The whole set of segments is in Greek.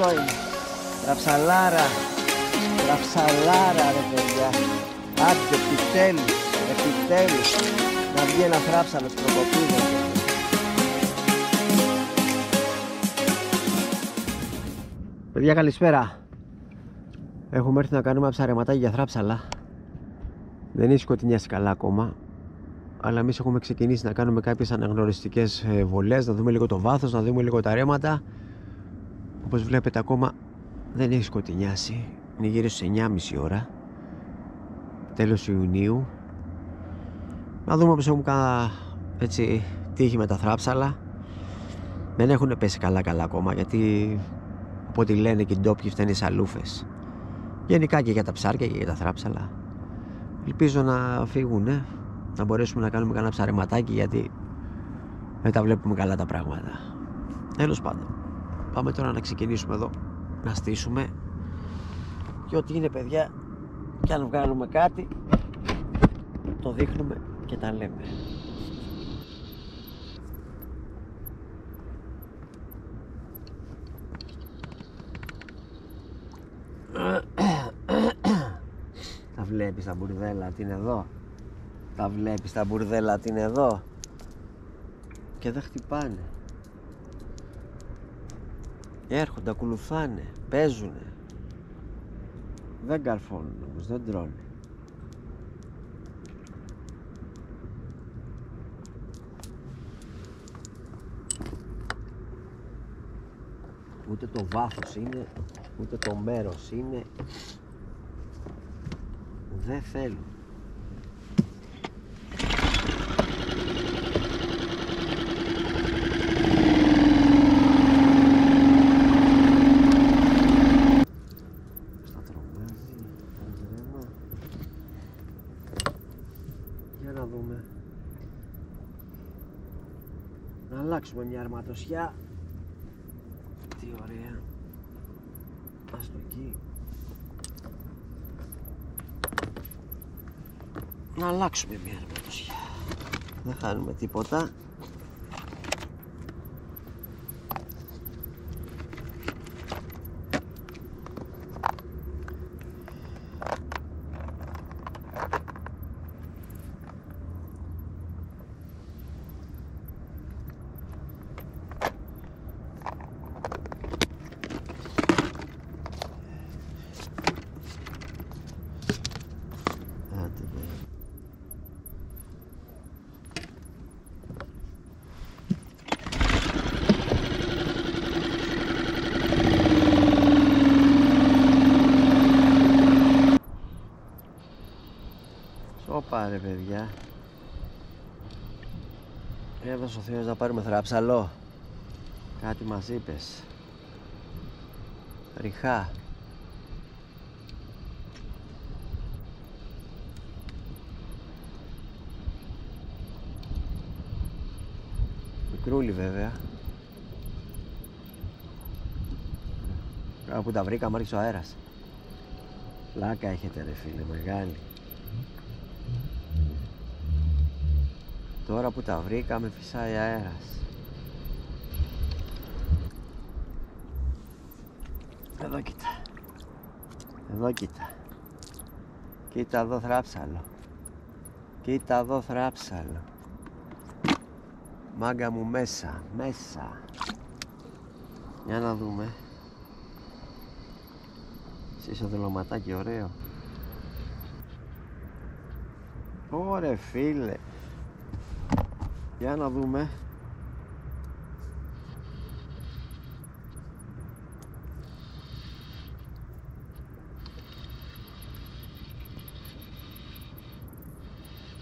Αυτό είναι. Θραψαλάρα. Θραψαλάρα ρε παιδιά. Άντε επιτέλους. Επιτέλους. Να βγει ένα θράψαλος προκοπίδες. Παιδιά καλησπέρα. Έχουμε έρθει να κάνουμε ψαρεματάκι για θράψαλα. Δεν έχει σκοτεινιάσει καλά ακόμα, αλλά εμείς έχουμε ξεκινήσει να κάνουμε κάποιες αναγνωριστικές βολές, να δούμε λίγο το βάθος, να δούμε λίγο τα ρέματα. Όπως βλέπετε ακόμα δεν έχει σκοτεινιάσει. Είναι γύρω στις 9.30 ώρα, τέλος Ιουνίου. Να δούμε πως έχουμε κάνα έτσι τύχη με τα θράψαλα. Δεν έχουν πέσει καλά ακόμα, γιατί από ό,τι λένε και οι ντόπιοι φταίνουν οι σαλούφες. Γενικά και για τα ψάρια και για τα θράψαλα. Ελπίζω να φύγουν, να μπορέσουμε να κάνουμε κανένα ψαρεματάκι, γιατί δεν τα βλέπουμε καλά τα πράγματα. Τέλος πάντων, πάμε τώρα να ξεκινήσουμε εδώ, να στήσουμε. Και ό,τι είναι παιδιά, και αν βγάλουμε κάτι, το δείχνουμε και τα λέμε. Τα βλέπεις τα μπουρδέλα τι είναι εδώ. Τα βλέπεις τα μπουρδέλα τι είναι εδώ. Και δεν χτυπάνε. Έρχονται, ακολουθάνε, παίζουνε. Δεν καρφώνουν όμως, δεν τρώνε. Ούτε το βάθος είναι, ούτε το μέρος είναι. Δεν θέλουν. Στα τρομάζει, ρέμα. Για να δούμε. Να αλλάξουμε μια αρματοσιά. Τι ωραία. Ας το εκεί. Να αλλάξουμε μια αρματοσιά. Δεν χάνουμε τίποτα. Πάρε παιδιά. Έδωσε ο Θεός να πάρουμε θράψαλο. Κάτι μας είπες. Ριχά. Μικρούλι βέβαια. Κάπου τα βρήκαμε, άρχισε ο αέρας. Πλάκα έχετε ρε φίλε, μεγάλη. Τώρα που τα βρήκαμε φυσάει αέρας. Εδώ κοίτα. Εδώ κοίτα. Κοίτα εδώ θράψαλο. Κοίτα εδώ θράψαλο. Μάγκα μου μέσα. Μέσα. Για να δούμε. Σισοδελωματάκι ωραίο. Ωρε φίλε. Για να δούμε.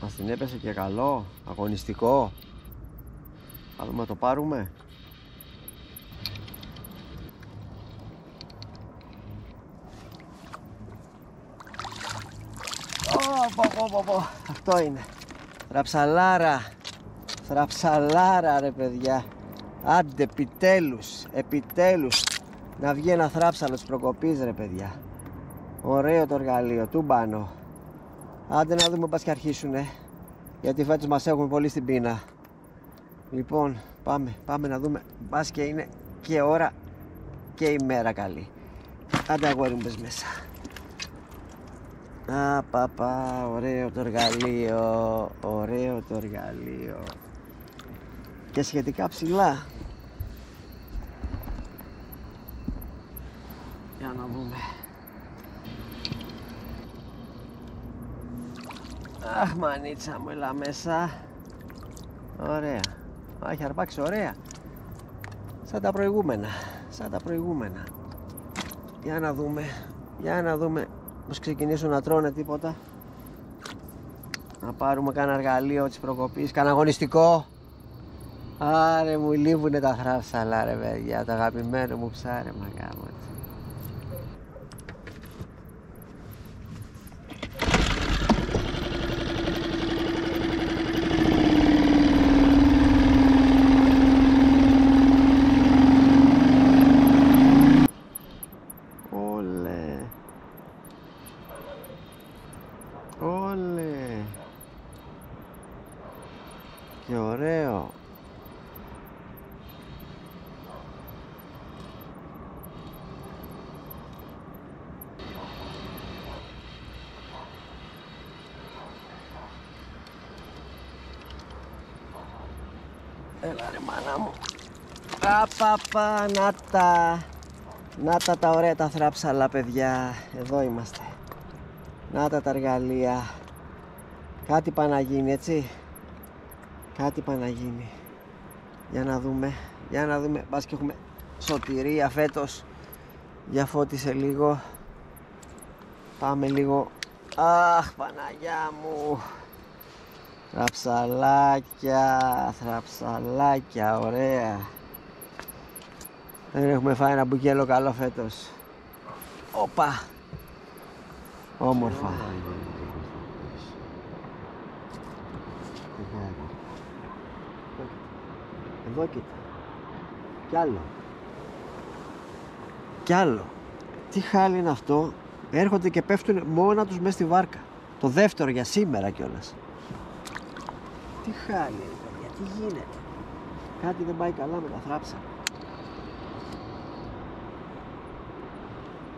Μας την έπεσε και καλό, αγωνιστικό. Θα δούμε να το πάρουμε. Αυτό είναι. Θραψαλάρα. Θραψαλάρα ρε παιδιά. Άντε επιτέλους. Επιτέλους. Να βγει ένα θράψαλος προκοπής ρε παιδιά. Ωραίο το εργαλείο. Τούμπανο. Άντε να δούμε πας και αρχίσουνε. Γιατί φέτος μας έχουν πολύ στην πείνα. Λοιπόν πάμε να δούμε. Πας και είναι και ώρα και ημέρα καλή. Άντε αγόρι μου, μπες μέσα. Α, παπα, ωραίο το εργαλείο. Ωραίο το εργαλείο. Και σχετικά ψηλά. Για να δούμε. Αχ, μανίτσα μου, έλα μέσα. Ωραία. Έχει αρπάξει ωραία. Σαν τα προηγούμενα. Σαν τα προηγούμενα. Για να δούμε. Για να δούμε. Πως ξεκινήσουν να τρώνε τίποτα. Να πάρουμε κάνα εργαλείο της προκοπής. Κάνα αγωνιστικό. Άρε μου λείβουνε τα θράψαλα ρε παιδιά. Το αγαπημένο μου ψάρεμα γάμο. Όλε. Και ωραίο. Έλα ρε μάνα μου. Απαπα, να τα ωραία τα θράψαλα παιδιά. Εδώ είμαστε. Να τα εργαλεία. Κάτι πάει να γίνει, έτσι. Κάτι πάει να γίνει. Για να δούμε. Για να δούμε. Μπας και έχουμε σωτηρία φέτος. Για φώτισε λίγο. Πάμε λίγο. Αχ, Παναγιά μου. Θραψαλάκια, ωραία. Δεν έχουμε φάει ένα μπουκέλο καλό φέτος. Όπα. Όμορφα. Εδώ κοίτα. Κι άλλο. Κι άλλο. Τι χάλι είναι αυτό. Έρχονται και πέφτουν μόνα τους μέσα στη βάρκα. Το δεύτερο για σήμερα κιόλας. Τι χάλι είναι παιδιά. Τι γίνεται. Κάτι δεν πάει καλά με τα θράψανα.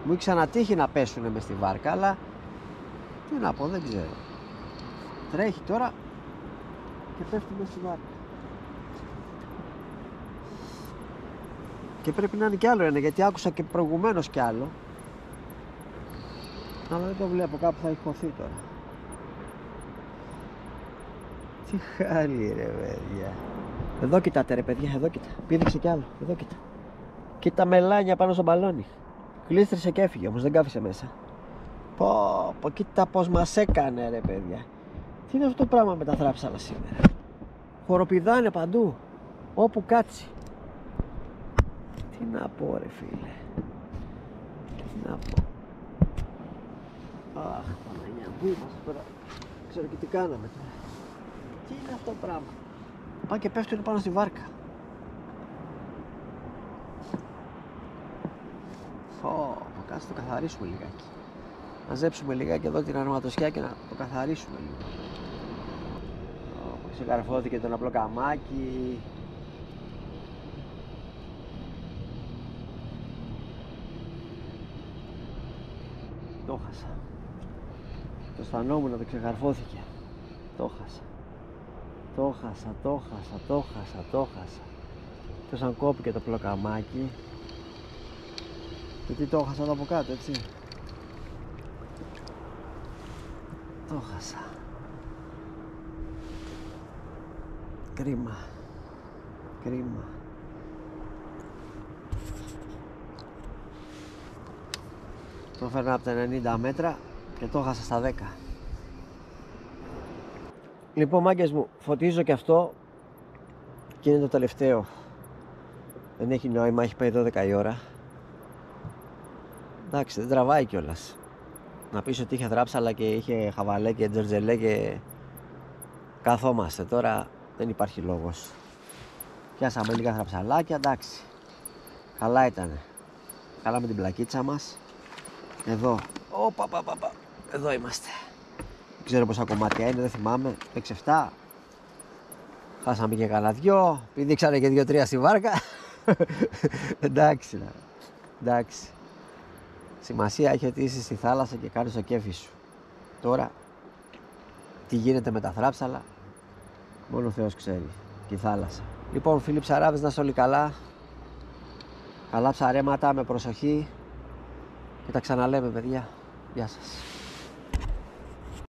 Μου έχει ξανατύχει να πέσουνε μες στη βάρκα, αλλά τι να πω, δεν ξέρω. Τρέχει τώρα και πέφτει μες στη βάρκα. Και πρέπει να είναι κι άλλο ένα, γιατί άκουσα και προηγουμένως κι άλλο. Αλλά δεν το βλέπω, κάπου θα έχει χωθεί τώρα. Τι χάλι ρε παιδιά. Εδώ κοιτάτε ρε παιδιά, εδώ κοίτα. Πήδηξε κι άλλο, εδώ κοίτα. Κοίτα μελάνια πάνω στο μπαλόνι. Κλείστρισε και έφυγε, όμως δεν κάφησε μέσα. Πω, κοίτα πως μας έκανε ρε παιδιά. Τι είναι αυτό το πράγμα με τα θράψαλα σήμερα. Χοροπηδάνε παντού, όπου κάτσει. Τι να πω ρε φίλε. Τι να πω. Αχ, Παναγιά, πού είμαστε τώρα. Ξέρω και τι κάναμε τώρα. Τι είναι αυτό το πράγμα. Πάνε και πέφτουν πάνω στη βάρκα. Κάτσε το καθαρίσουμε λιγάκι. Μαζέψουμε λιγάκι εδώ την αρματοσιά και να το καθαρίσουμε λίγο. Ξεκαρφώθηκε το απλό καμάκι. Το χάσα. Το αισθανόμουν ότι ξεκαρφώθηκε. Το χάσα. Το χάσα. Το σαν κόπηκε το πλοκαμάκι. Γιατί το χάσα εδώ από κάτω, έτσι. Το χάσα. Κρίμα. Το φέρνα από τα 90 μέτρα και το χάσα στα 10. Λοιπόν μάγκες μου, φωτίζω και αυτό και είναι το τελευταίο. Δεν έχει νόημα, έχει πάει 12 η ώρα. Εντάξει, δεν τραβάει κιόλας. Να πεις ότι είχε θράψαλα και είχε χαβαλέ και τζερτζελέ και καθόμαστε. Τώρα δεν υπάρχει λόγος. Πιάσαμε λίγα θραψαλάκια, εντάξει. Καλά ήτανε. Καλά με την πλακίτσα μας. Εδώ. Εδώ είμαστε. Δεν ξέρω πόσα κομμάτια είναι, δεν θυμάμαι. 6-7. Χάσαμε και κανένα δυο. Πηδήξανε και 2-3 στη βάρκα. Εντάξει. Εντάξει. Σημασία έχει ότι είσαι στη θάλασσα και κάνεις το κέφι σου. Τώρα, τι γίνεται με τα θράψαλα, μόνο ο Θεός ξέρει. Και η θάλασσα. Λοιπόν, φίλοι ψαράδες, να είστε όλοι καλά. Καλά ψαρέματα, με προσοχή. Και τα ξαναλέμε, παιδιά. Γεια σας.